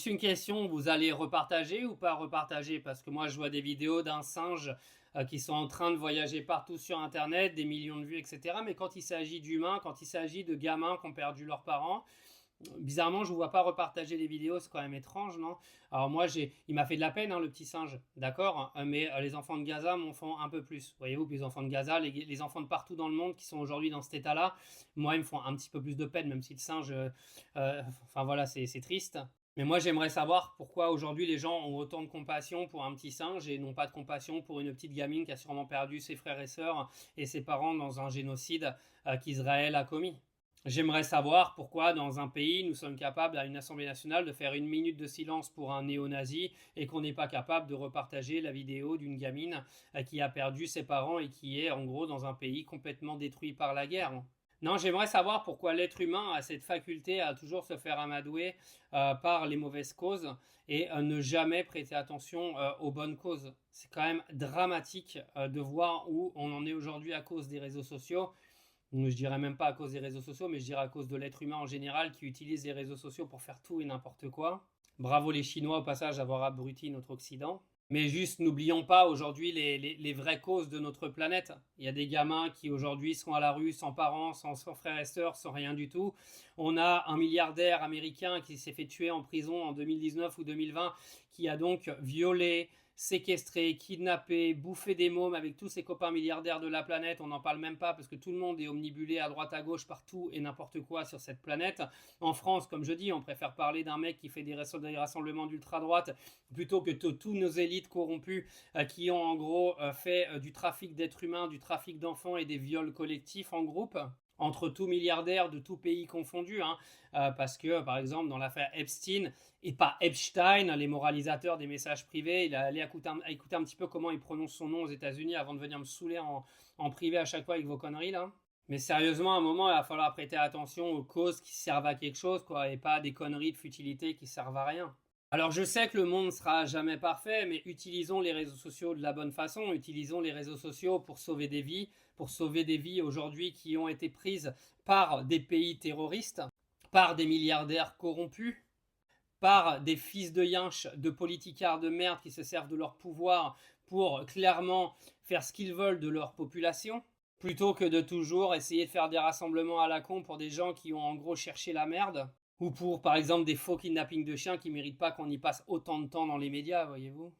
une question, vous allez repartager ou pas repartager? Parce que moi, je vois des vidéos d'un singe qui sont en train de voyager partout sur Internet, des millions de vues, etc. Mais quand il s'agit d'humains, quand il s'agit de gamins qui ont perdu leurs parents, bizarrement, je ne vous vois pas repartager les vidéos, c'est quand même étrange, non? Alors moi, il m'a fait de la peine, hein, le petit singe, d'accord? Mais les enfants de Gaza m'en font un peu plus. Voyez-vous, puis les enfants de Gaza, les enfants de partout dans le monde qui sont aujourd'hui dans cet état-là, moi, ils me font un petit peu plus de peine, même si le singe, enfin voilà, c'est triste. Mais moi, j'aimerais savoir pourquoi aujourd'hui les gens ont autant de compassion pour un petit singe et n'ont pas de compassion pour une petite gamine qui a sûrement perdu ses frères et sœurs et ses parents dans un génocide qu'Israël a commis. J'aimerais savoir pourquoi dans un pays nous sommes capables à une Assemblée nationale de faire une minute de silence pour un néo-nazi et qu'on n'est pas capable de repartager la vidéo d'une gamine qui a perdu ses parents et qui est en gros dans un pays complètement détruit par la guerre. Non, j'aimerais savoir pourquoi l'être humain a cette faculté à toujours se faire amadouer par les mauvaises causes et ne jamais prêter attention aux bonnes causes. C'est quand même dramatique de voir où on en est aujourd'hui à cause des réseaux sociaux. Je dirais même pas à cause des réseaux sociaux, mais je dirais à cause de l'être humain en général qui utilise les réseaux sociaux pour faire tout et n'importe quoi. Bravo les Chinois au passage d'avoir abruti notre Occident. Mais juste, n'oublions pas aujourd'hui les vraies causes de notre planète. Il y a des gamins qui aujourd'hui sont à la rue sans parents, sans frères et sœurs, sans rien du tout. On a un milliardaire américain qui s'est fait tuer en prison en 2019 ou 2020, qui a donc violé, séquestré, kidnappé, bouffé des mômes avec tous ses copains milliardaires de la planète. On n'en parle même pas parce que tout le monde est omnibulé à droite à gauche partout et n'importe quoi sur cette planète. En France, comme je dis, on préfère parler d'un mec qui fait des rassemblements d'ultra-droite plutôt que tous nos élites corrompues qui ont en gros fait du trafic d'êtres humains, du trafic d'enfants et des viols collectifs en groupe entre tous milliardaires de tout pays confondus, hein, parce que par exemple dans l'affaire Epstein et pas Epstein, les moralisateurs des messages privés, il a allé écouter un petit peu comment il prononce son nom aux États-Unis avant de venir me saouler en privé à chaque fois avec vos conneries là. Mais sérieusement, à un moment, il va falloir prêter attention aux causes qui servent à quelque chose, quoi, et pas des conneries de futilité qui servent à rien. Alors je sais que le monde ne sera jamais parfait, mais utilisons les réseaux sociaux de la bonne façon, utilisons les réseaux sociaux pour sauver des vies aujourd'hui qui ont été prises par des pays terroristes, par des milliardaires corrompus, par des fils de yinches, de politicards de merde qui se servent de leur pouvoir pour clairement faire ce qu'ils veulent de leur population, plutôt que de toujours essayer de faire des rassemblements à la con pour des gens qui ont en gros cherché la merde, ou pour par exemple des faux kidnappings de chiens qui ne méritent pas qu'on y passe autant de temps dans les médias, voyez-vous.